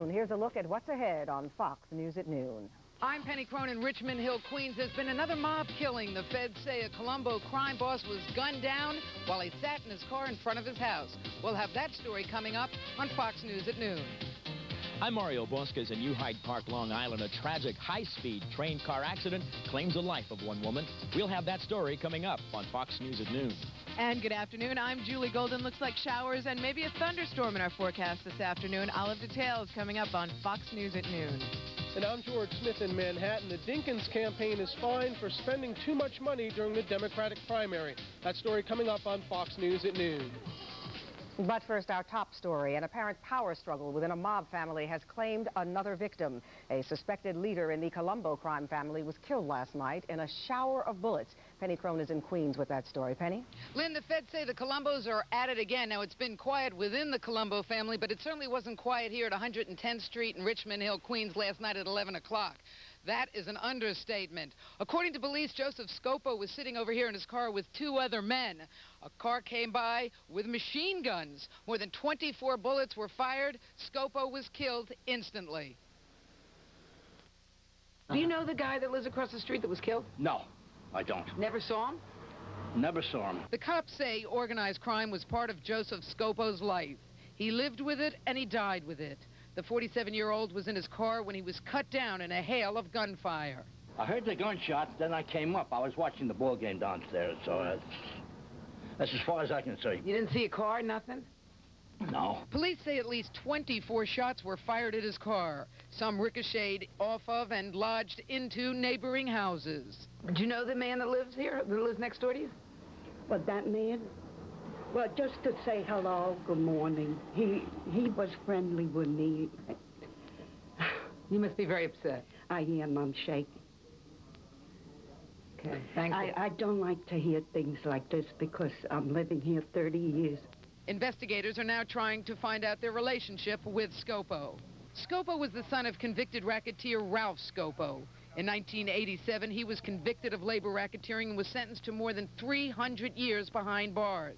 Here's a look at what's ahead on Fox News at noon. I'm Penny Crone in Richmond Hill, Queens. There's been another mob killing. The feds say a Colombo crime boss was gunned down while he sat in his car in front of his house. We'll have that story coming up on Fox News at noon. I'm Mario Bosquez in New Hyde Park, Long Island. A tragic high-speed train car accident claims the life of one woman. We'll have that story coming up on Fox News at noon. And good afternoon. I'm Julie Golden. Looks like showers and maybe a thunderstorm in our forecast this afternoon. I'll have details coming up on Fox News at noon. And I'm George Smith in Manhattan. The Dinkins campaign is fined for spending too much money during the Democratic primary. That story coming up on Fox News at noon. But first, our top story. An apparent power struggle within a mob family has claimed another victim. A suspected leader in the Colombo crime family was killed last night in a shower of bullets. Penny Crone is in Queens with that story. Penny? Lynn, the feds say the Colombos are at it again. Now, it's been quiet within the Colombo family, but it certainly wasn't quiet here at 110th Street in Richmond Hill, Queens last night at 11 o'clock. That is an understatement. According to police, Joseph Scopo was sitting over here in his car with two other men. A car came by with machine guns. More than 24 bullets were fired. Scopo was killed instantly. Do you know the guy that lives across the street that was killed? No, I don't. Never saw him? Never saw him. The cops say organized crime was part of Joseph Scopo's life. He lived with it and he died with it. The 47-year-old was in his car when he was cut down in a hail of gunfire. I heard the gunshots, then I came up. I was watching the ball game downstairs, so that's as far as I can see. You didn't see a car, nothing? No. Police say at least 24 shots were fired at his car. Some ricocheted off of and lodged into neighboring houses. Do you know the man that lives here, that lives next door to you? Well, that man? Well, just to say hello, good morning. He was friendly with me. You must be very upset. I am. I'm shaking. Okay, thank you. I don't like to hear things like this because I'm living here 30 years. Investigators are now trying to find out their relationship with Scopo. Scopo was the son of convicted racketeer Ralph Scopo. In 1987, he was convicted of labor racketeering and was sentenced to more than 300 years behind bars.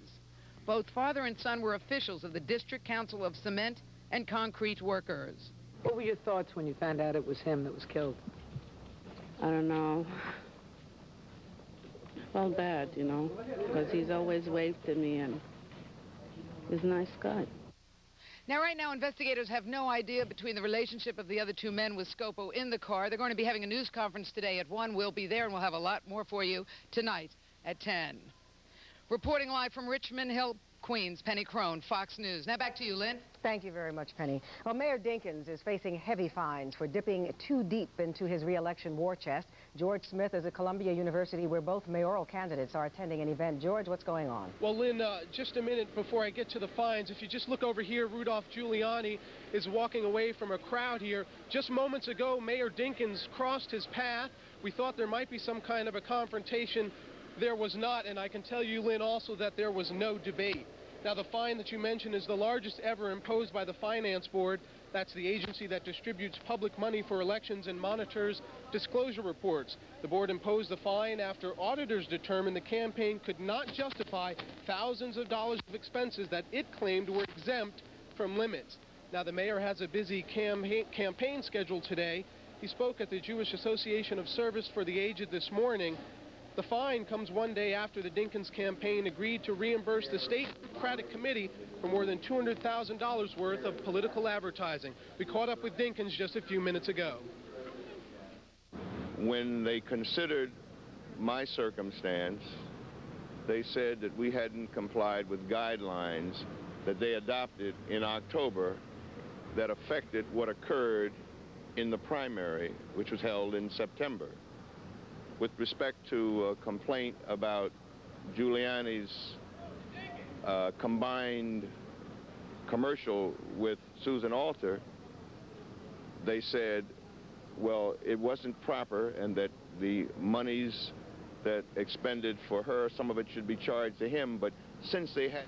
Both father and son were officials of the District Council of Cement and Concrete Workers. What were your thoughts when you found out it was him that was killed? I don't know. Felt bad, you know, because he's always waved to me and he's a nice guy. Now, right now, investigators have no idea between the relationship of the other two men with Scopo in the car. They're going to be having a news conference today at 1. We'll be there, and we'll have a lot more for you tonight at 10. Reporting live from Richmond Hill, Queens, Penny Crone, Fox News. Now back to you, Lynn. Thank you very much, Penny. Well, Mayor Dinkins is facing heavy fines for dipping too deep into his re-election war chest. George Smith is at Columbia University, where both mayoral candidates are attending an event. George, what's going on? Well, Lynn, just a minute before I get to the fines, if you just look over here, Rudolph Giuliani is walking away from a crowd here. Just moments ago, Mayor Dinkins crossed his path. We thought there might be some kind of a confrontation. There was not, and I can tell you, Lynn, also that there was no debate. Now, the fine that you mentioned is the largest ever imposed by the Finance Board. That's the agency that distributes public money for elections and monitors disclosure reports. The board imposed the fine after auditors determined the campaign could not justify thousands of dollars of expenses that it claimed were exempt from limits. Now, the mayor has a busy campaign schedule today. He spoke at the Jewish Association of Service for the Aged this morning. The fine comes one day after the Dinkins campaign agreed to reimburse the State Democratic Committee for more than $200,000 worth of political advertising. We caught up with Dinkins just a few minutes ago. When they considered my circumstance, they said that we hadn't complied with guidelines that they adopted in October that affected what occurred in the primary, which was held in September. With respect to a complaint about Giuliani's combined commercial with Susan Alter, they said, well, it wasn't proper and that the monies that expended for her, some of it should be charged to him, but since they had...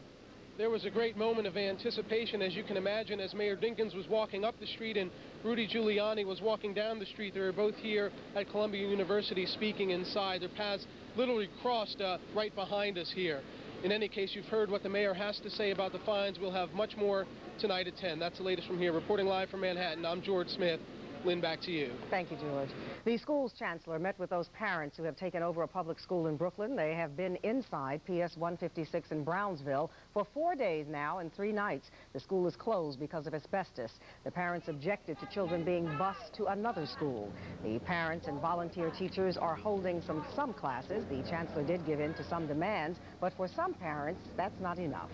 There was a great moment of anticipation, as you can imagine, as Mayor Dinkins was walking up the street and Rudy Giuliani was walking down the street. They were both here at Columbia University speaking inside. Their paths literally crossed right behind us here. In any case, you've heard what the mayor has to say about the fines. We'll have much more tonight at 10. That's the latest from here. Reporting live from Manhattan, I'm George Smith. Lynn, back to you. Thank you, George. The school's chancellor met with those parents who have taken over a public school in Brooklyn. They have been inside PS 156 in Brownsville for 4 days now and 3 nights. The school is closed because of asbestos. The parents objected to children being bused to another school. The parents and volunteer teachers are holding some classes. The chancellor did give in to some demands, but for some parents, that's not enough.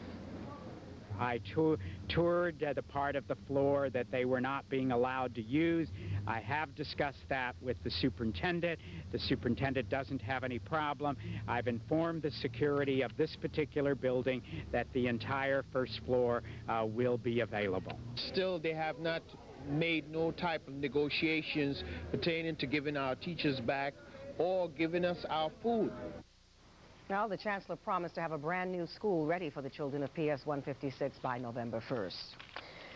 I toured the part of the floor that they were not being allowed to use. I have discussed that with the superintendent. The superintendent doesn't have any problem. I've informed the security of this particular building that the entire first floor will be available. Still, they have not made no type of negotiations pertaining to giving our teachers back or giving us our food. Now, the chancellor promised to have a brand new school ready for the children of PS 156 by November 1st.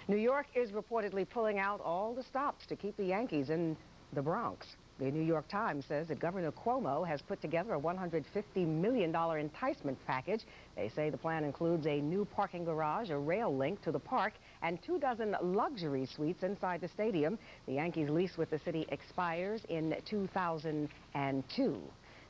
New York is reportedly pulling out all the stops to keep the Yankees in the Bronx. The New York Times says that Governor Cuomo has put together a $150 million enticement package. They say the plan includes a new parking garage, a rail link to the park, and 24 luxury suites inside the stadium. The Yankees' lease with the city expires in 2002.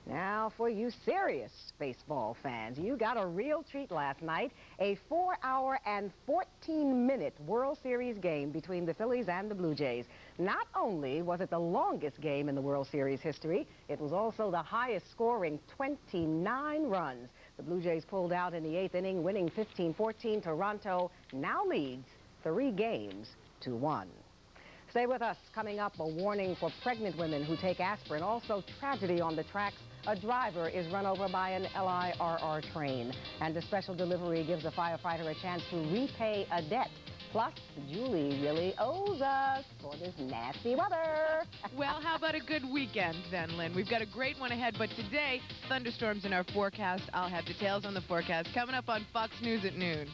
Now, for you serious baseball fans, you got a real treat last night. A 4-hour and 14-minute World Series game between the Phillies and the Blue Jays. Not only was it the longest game in the World Series history, it was also the highest scoring, 29 runs. The Blue Jays pulled out in the 8th inning, winning 15-14. Toronto now leads 3-1. Stay with us. Coming up, a warning for pregnant women who take aspirin. Also, tragedy on the tracks. A driver is run over by an LIRR train. And a special delivery gives a firefighter a chance to repay a debt. Plus, Julie really owes us for this nasty weather. Well, how about a good weekend then, Lynn? We've got a great one ahead, but today, thunderstorms in our forecast. I'll have details on the forecast coming up on Fox News at noon.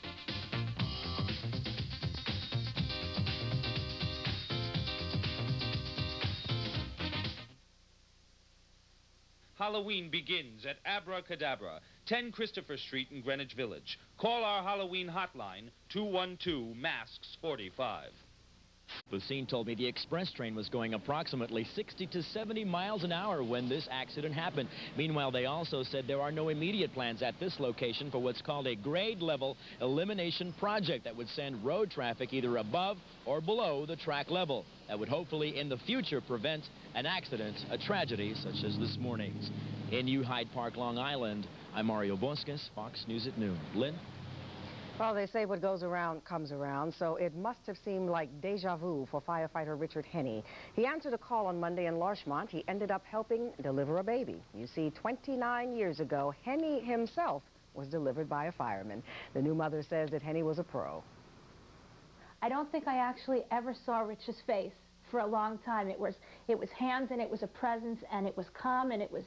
Halloween begins at Abracadabra, 10 Christopher Street in Greenwich Village. Call our Halloween hotline, 212-MASKS-45. The scene told me the express train was going approximately 60 to 70 miles an hour when this accident happened. Meanwhile, they also said there are no immediate plans at this location for what's called a grade-level elimination project that would send road traffic either above or below the track level. That would hopefully in the future prevent an accident, a tragedy such as this morning's. In New Hyde Park, Long Island, I'm Mario Bosques, Fox News at noon. Lynn? Well, they say what goes around comes around, so it must have seemed like deja vu for firefighter Richard Henney. He answered a call on Monday in Larchmont. He ended up helping deliver a baby. You see, 29 years ago, Henney himself was delivered by a fireman. The new mother says that Henney was a pro. I don't think I actually ever saw Rich's face for a long time. It was hands, and it was a presence, and it was calm, and it was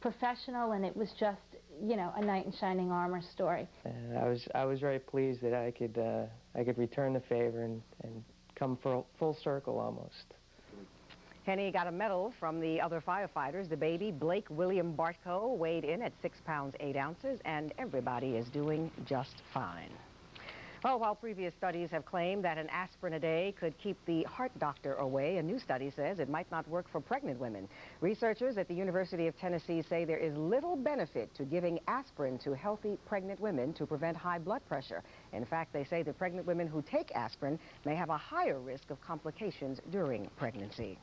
professional, and it was just, you know, a knight in shining armor story. I was very pleased that I could return the favor and come full circle almost. Henney got a medal from the other firefighters. The baby, Blake William Bartko, weighed in at 6 pounds 8 ounces, and everybody is doing just fine. Well, while previous studies have claimed that an aspirin a day could keep the heart doctor away, a new study says it might not work for pregnant women. Researchers at the University of Tennessee say there is little benefit to giving aspirin to healthy pregnant women to prevent high blood pressure. In fact, they say that pregnant women who take aspirin may have a higher risk of complications during pregnancy.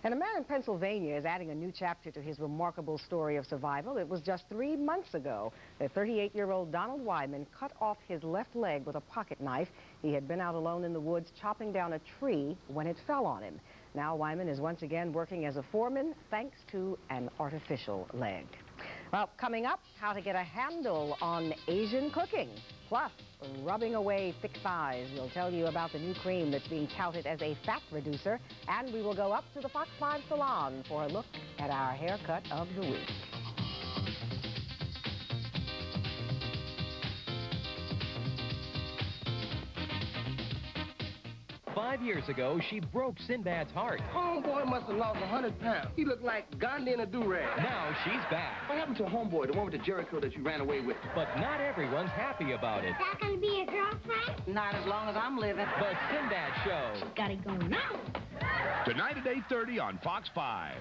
And a man in Pennsylvania is adding a new chapter to his remarkable story of survival. It was just 3 months ago that 38-year-old Donald Wyman cut off his left leg with a pocket knife. He had been out alone in the woods chopping down a tree when it fell on him. Now Wyman is once again working as a foreman thanks to an artificial leg. Well, coming up, how to get a handle on Asian cooking. Plus, rubbing away thick thighs. We'll tell you about the new cream that's being touted as a fat reducer. And we will go up to the Fox 5 Salon for a look at our haircut of the week. 5 years ago, she broke Sinbad's heart. Homeboy must have lost 100 pounds. He looked like Gandhi in a do-rag. Now she's back. What happened to homeboy, the one with the Jericho that you ran away with? But not everyone's happy about it. Is that going to be your girlfriend? Not as long as I'm living. The Sinbad Show. She's got it going on. Tonight at 8:30 on Fox 5.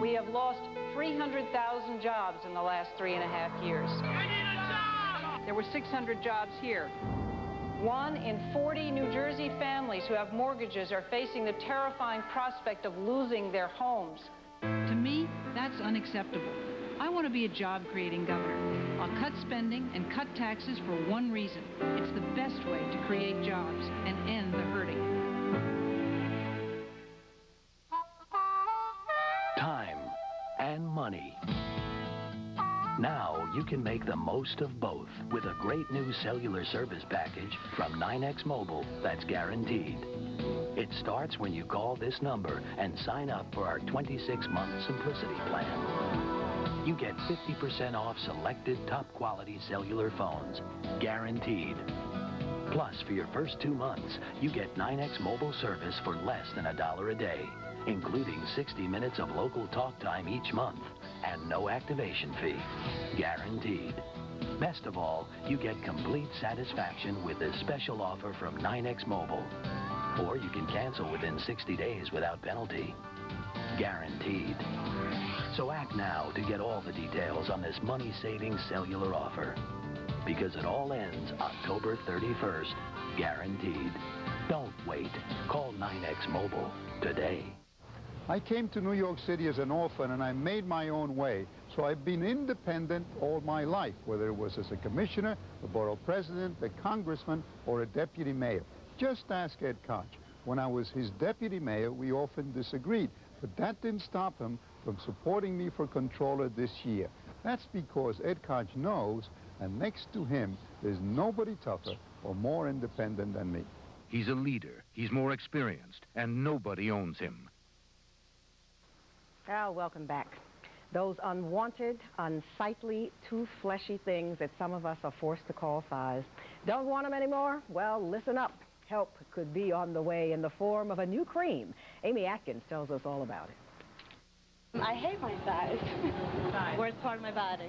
We have lost 300,000 jobs in the last 3.5 years. I need a job! There were 600 jobs here. 1 in 40 New Jersey families who have mortgages are facing the terrifying prospect of losing their homes. To me, that's unacceptable. I want to be a job-creating governor. I'll cut spending and cut taxes for one reason. It's the best way to create jobs and end the hurting. Time and money. Now you can make the most of both with a great new cellular service package from 9X Mobile that's guaranteed. It starts when you call this number and sign up for our 26-month Simplicity plan. You get 50% off selected top-quality cellular phones, guaranteed. Plus, for your first 2 months, you get 9X Mobile service for less than $1 a day, including 60 minutes of local talk time each month and no activation fee, guaranteed. Best of all, you get complete satisfaction with this special offer from 9X Mobile. Or you can cancel within 60 days without penalty, guaranteed. So act now to get all the details on this money-saving cellular offer. Because it all ends October 31st, guaranteed. Don't wait. Call 9X Mobile today. I came to New York City as an orphan and I made my own way. So I've been independent all my life, whether it was as a commissioner, a borough president, a congressman, or a deputy mayor. Just ask Ed Koch. When I was his deputy mayor, we often disagreed, but that didn't stop him from supporting me for controller this year. That's because Ed Koch knows, and next to him, there's nobody tougher or more independent than me. He's a leader. He's more experienced, and nobody owns him. Well, welcome back. Those unwanted, unsightly, too fleshy things that some of us are forced to call thighs. Don't want them anymore? Well, listen up. Help could be on the way in the form of a new cream. Amy Atkins tells us all about it. I hate my thighs. Worst part of my body.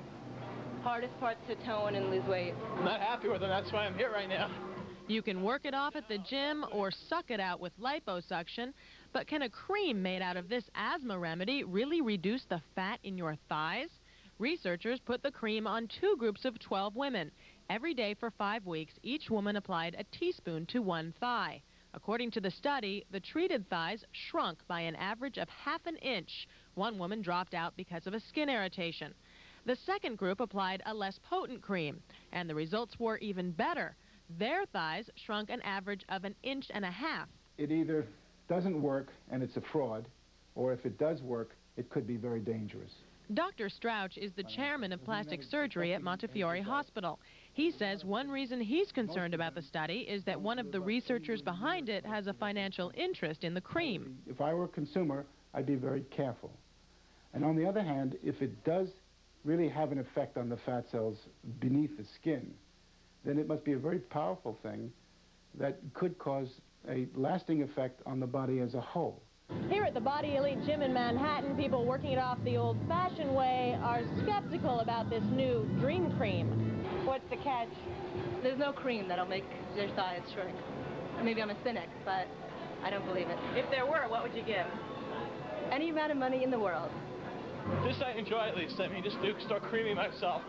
Hardest part to tone and lose weight. I'm not happy with them. That's why I'm here right now. You can work it off at the gym or suck it out with liposuction. But can a cream made out of this asthma remedy really reduce the fat in your thighs? Researchers put the cream on 2 groups of 12 women. Every day for 5 weeks, each woman applied a teaspoon to one thigh. According to the study, the treated thighs shrunk by an average of ½ an inch. One woman dropped out because of a skin irritation. The second group applied a less potent cream, and the results were even better. Their thighs shrunk an average of 1.5 inches. It either doesn't work and it's a fraud, or if it does work, it could be very dangerous. Dr. Strouch is the chairman of plastic surgery at Montefiore Hospital. He says one reason he's concerned about the study is that one of the researchers behind it has a financial interest in the cream. If I were a consumer, I'd be very careful. And on the other hand, if it does really have an effect on the fat cells beneath the skin, then it must be a very powerful thing that could cause a lasting effect on the body as a whole. Here at the Body Elite Gym in Manhattan, people working it off the old-fashioned way are skeptical about this new Dream Cream. What's the catch? There's no cream that'll make your thighs shrink. Maybe I'm a cynic, but I don't believe it. If there were, what would you give? Any amount of money in the world. This I enjoy at least. I mean, just to start creaming myself.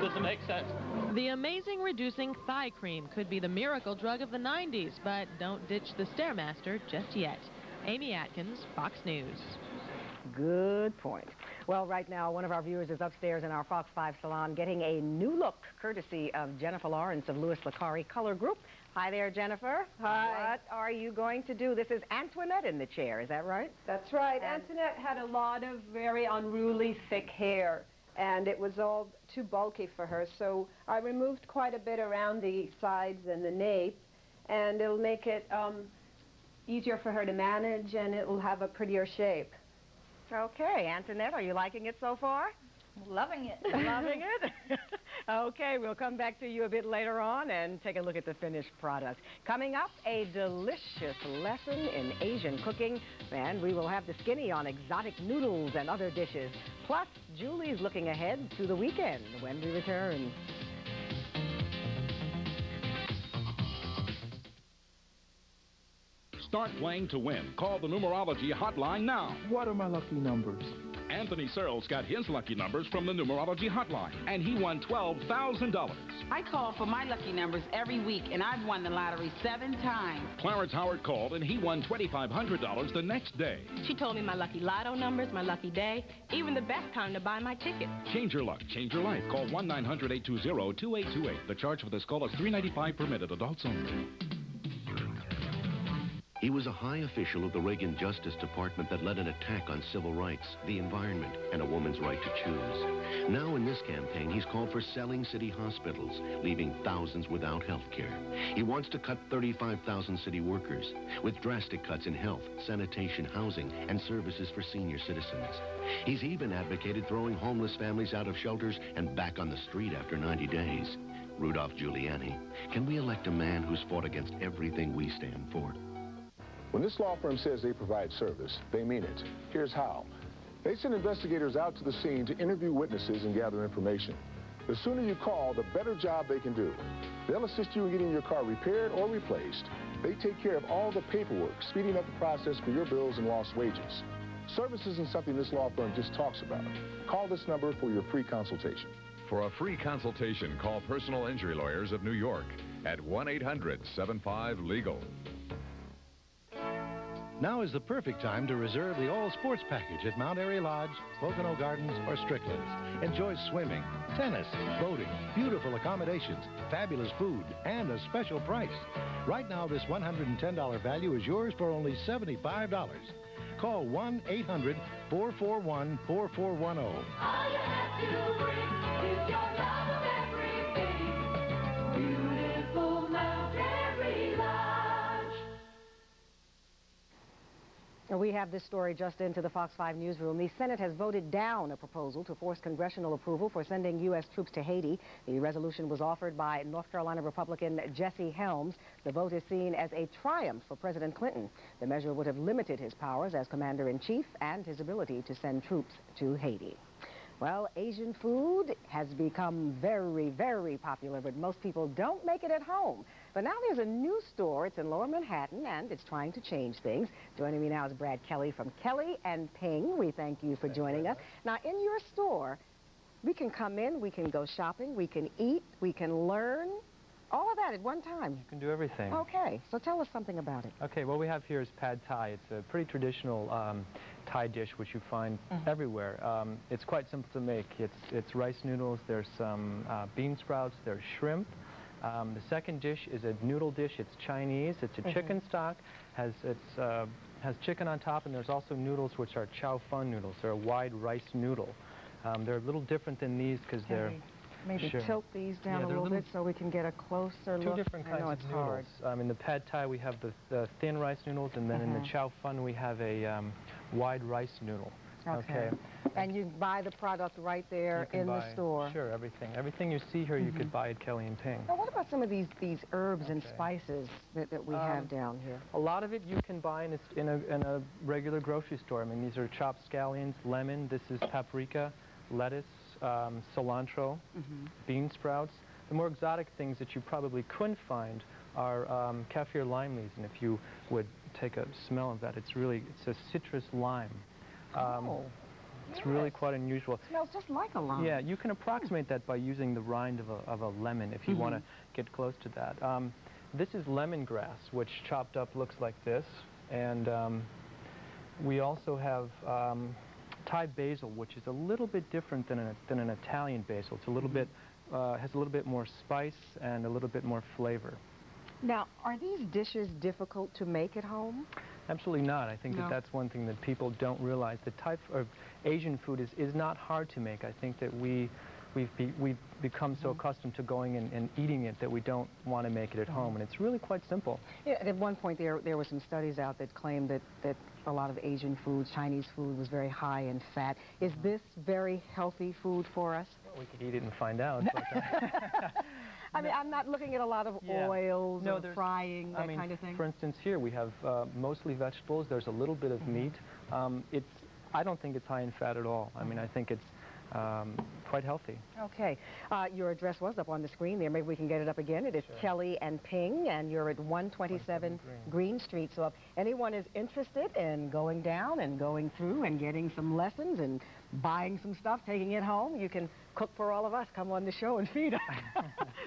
Doesn't make sense. The amazing reducing thigh cream could be the miracle drug of the 90s, but don't ditch the Stairmaster just yet. Amy Atkins, Fox News. Good point. Well, right now, one of our viewers is upstairs in our Fox 5 salon getting a new look, courtesy of Jennifer Lawrence of Louis Licari Color Group. Hi there, Jennifer. Hi. What are you going to do? This is Antoinette in the chair, is that right? That's right. Antoinette had a lot of very unruly, thick hair, and it was all too bulky for her, so I removed quite a bit around the sides and the nape, and it'll make it easier for her to manage, and it'll have a prettier shape. Okay, Antoinette, are you liking it so far? Loving it. Loving it? Okay, we'll come back to you a bit later on and take a look at the finished product. Coming up, a delicious lesson in Asian cooking, and we will have the skinny on exotic noodles and other dishes. Plus, Julie's looking ahead to the weekend when we return. Start playing to win. Call the numerology hotline now. What are my lucky numbers? Anthony Searles got his lucky numbers from the numerology hotline, and he won $12,000. I call for my lucky numbers every week, and I've won the lottery 7 times. Clarence Howard called, and he won $2,500 the next day. She told me my lucky lotto numbers, my lucky day, even the best time to buy my ticket. Change your luck, change your life. Call 1-900-820-2828. The charge for this call is $3.95 per minute. Adults only. He was a high official of the Reagan Justice Department that led an attack on civil rights, the environment, and a woman's right to choose. Now in this campaign, he's called for selling city hospitals, leaving thousands without health care. He wants to cut 35,000 city workers, with drastic cuts in health, sanitation, housing, and services for senior citizens. He's even advocated throwing homeless families out of shelters and back on the street after 90 days. Rudolph Giuliani, can we elect a man who's fought against everything we stand for? When this law firm says they provide service, they mean it. Here's how. They send investigators out to the scene to interview witnesses and gather information. The sooner you call, the better job they can do. They'll assist you in getting your car repaired or replaced. They take care of all the paperwork, speeding up the process for your bills and lost wages. Service isn't something this law firm just talks about. Call this number for your free consultation. For a free consultation, call Personal Injury Lawyers of New York at 1-800-75-LEGAL. Now is the perfect time to reserve the all-sports package at Mount Airy Lodge, Pocono Gardens, or Strickland's. Enjoy swimming, tennis, boating, beautiful accommodations, fabulous food, and a special price. Right now, this $110 value is yours for only $75. Call 1-800-441-4410. All you have to bring is your love of everything. Beautiful Mount Airy Lodge. We have this story just into the Fox 5 newsroom. The Senate has voted down a proposal to force congressional approval for sending U.S. troops to Haiti. The resolution was offered by North Carolina Republican Jesse Helms. The vote is seen as a triumph for President Clinton. The measure would have limited his powers as commander-in-chief and his ability to send troops to Haiti. Well, Asian food has become very, very popular, but most people don't make it at home. But now there's a new store. It's in Lower Manhattan, and it's trying to change things. Joining me now is Brad Kelly from Kelly and Ping. We thank you for joining us. Now, in your store, we can come in, we can go shopping, we can eat, we can learn, all of that at one time. You can do everything. Okay, so tell us something about it. Okay, what we have here is pad thai. It's a pretty traditional Thai dish which you find everywhere. It's quite simple to make. It's rice noodles, there's some bean sprouts, there's shrimp. The second dish is a noodle dish. It's Chinese. It's a chicken stock. Has chicken on top, and there's also noodles which are chow fun noodles. They're a wide rice noodle. They're a little different than these because they're... Maybe tilt these down a little bit so we can get a closer look. Two different kinds of noodles. In the pad thai, we have the thin rice noodles, and then in the chow fun, we have a wide rice noodle. Okay. And you buy the product right there in the store. Sure, everything. Everything you see here, you could buy at Kelly and Ping. Now, what about some of these herbs and spices that we have down here? A lot of it you can buy in a regular grocery store. I mean, these are chopped scallions, lemon. This is paprika, lettuce, cilantro, bean sprouts. The more exotic things that you probably couldn't find are kaffir lime leaves, and if you would take a smell of that, it's a citrus lime. It's really quite unusual. It smells just like a lime. Yeah, you can approximate that by using the rind of a lemon if you want to get close to that. This is lemongrass, which chopped up looks like this, and we also have Thai basil, which is a little bit different than an Italian basil. It's a little bit has a little bit more spice and a little bit more flavor. Now, are these dishes difficult to make at home? Absolutely not. I think that's one thing that people don't realize. The type of Asian food is not hard to make. I think that we we've become so accustomed to going and eating it that we don't want to make it at home, and it's really quite simple. Yeah, at one point there were some studies out that claimed that a lot of Asian foods, Chinese food, was very high in fat. Is this very healthy food for us? Well, we could eat it and find out. But, I mean, I'm not looking at a lot of oils or frying, that kind of thing. For instance, here we have mostly vegetables. There's a little bit of meat. I don't think it's high in fat at all. I mean, I think it's quite healthy. Okay. Your address was up on the screen there. Maybe we can get it up again. It is Kelly and Ping, and you're at 127 Green Street. So if anyone is interested in going down and going through and getting some lessons and buying some stuff, taking it home, you can cook for all of us. Come on the show and feed us.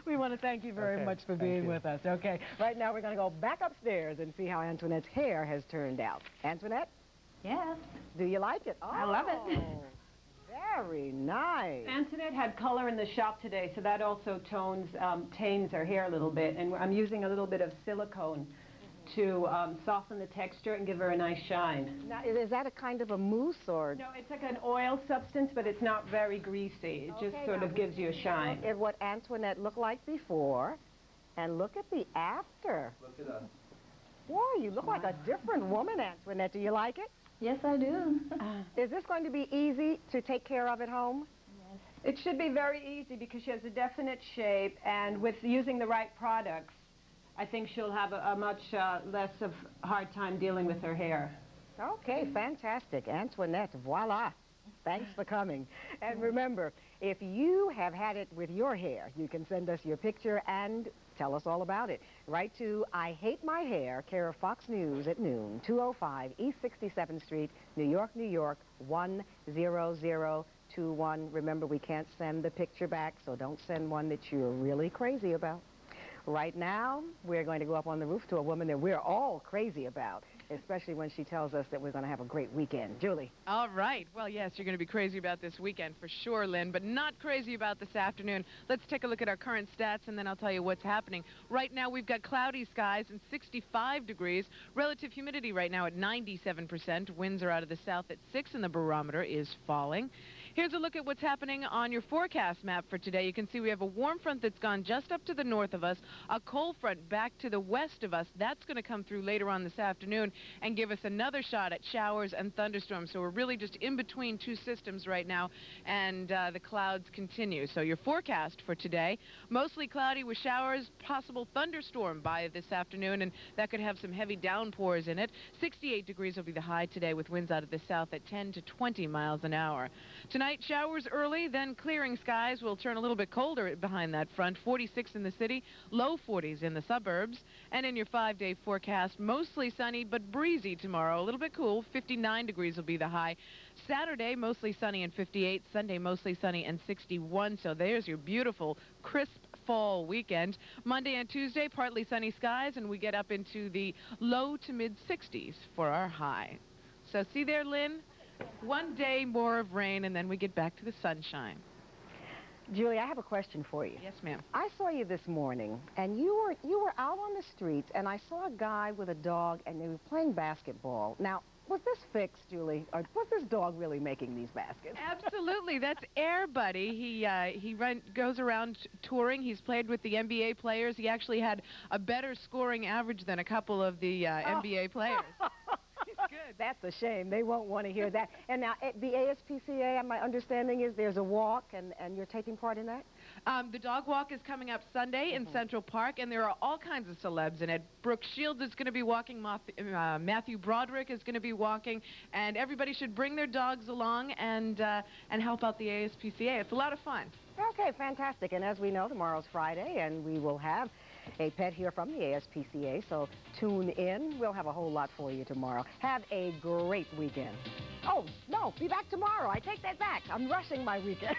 We want to thank you very much for being with us. Okay. Right now we're going to go back upstairs and see how Antoinette's hair has turned out. Antoinette? Yes. Do you like it? Oh, I love it. Very nice. Antoinette had color in the shop today, so that also tames her hair a little bit. And I'm using a little bit of silicone to soften the texture and give her a nice shine. Now, is that a kind of a mousse or? No, it's like an oil substance, but it's not very greasy. It just sort of gives you a shine. Look at what Antoinette looked like before, and look at the after. Look at us. Boy, you look like a different woman, Antoinette. Do you like it? Yes, I do. Is this going to be easy to take care of at home? Yes. It should be very easy because she has a definite shape, and with using the right products, I think she'll have a much less of hard time dealing with her hair. Okay, fantastic. Antoinette, voila. Thanks for coming. And remember, if you have had it with your hair, you can send us your picture and tell us all about it. Write to I Hate My Hair, care of Fox News at noon, 205 East 67th Street, New York, New York, 10021. Remember, we can't send the picture back, so don't send one that you're really crazy about. Right now, we're going to go up on the roof to a woman that we're all crazy about, especially when she tells us that we're going to have a great weekend. Julie. All right. Well, yes, you're going to be crazy about this weekend for sure, Lynn, but not crazy about this afternoon. Let's take a look at our current stats, and then I'll tell you what's happening. Right now, we've got cloudy skies and 65 degrees. Relative humidity right now at 97%. Winds are out of the south at 6, and the barometer is falling. Here's a look at what's happening on your forecast map for today. You can see we have a warm front that's gone just up to the north of us, a cold front back to the west of us. That's going to come through later on this afternoon and give us another shot at showers and thunderstorms. So we're really just in between two systems right now, and the clouds continue. So your forecast for today, mostly cloudy with showers, possible thunderstorm by this afternoon, and that could have some heavy downpours in it. 68 degrees will be the high today with winds out of the south at 10 to 20 miles an hour. Tonight, showers early, then clearing skies will turn a little bit colder behind that front. 46 in the city, low 40s in the suburbs. And in your 5-day forecast, mostly sunny but breezy tomorrow. A little bit cool. 59 degrees will be the high. Saturday, mostly sunny and 58. Sunday, mostly sunny and 61. So there's your beautiful, crisp fall weekend. Monday and Tuesday, partly sunny skies, and we get up into the low to mid 60s for our high. So see there, Lynn? One day more of rain, and then we get back to the sunshine. Julie, I have a question for you. Yes, ma'am. I saw you this morning, and you were out on the streets, and I saw a guy with a dog, and they were playing basketball. Now, was this fixed, Julie, or was this dog really making these baskets? Absolutely. That's Air Buddy. He goes around touring. He's played with the NBA players. He actually had a better scoring average than a couple of the NBA players. Good. That's a shame. They won't want to hear that. And now, at the ASPCA, my understanding is there's a walk, and you're taking part in that? The dog walk is coming up Sunday in Central Park, and there are all kinds of celebs in it. Brooke Shields is going to be walking, Matthew Broderick is going to be walking, and everybody should bring their dogs along and help out the ASPCA. It's a lot of fun. Okay, fantastic. And as we know, tomorrow's Friday, and we will have a pet here from the ASPCA, so tune in. We'll have a whole lot for you tomorrow. Have a great weekend. Oh, no, be back tomorrow. I take that back. I'm rushing my weekend.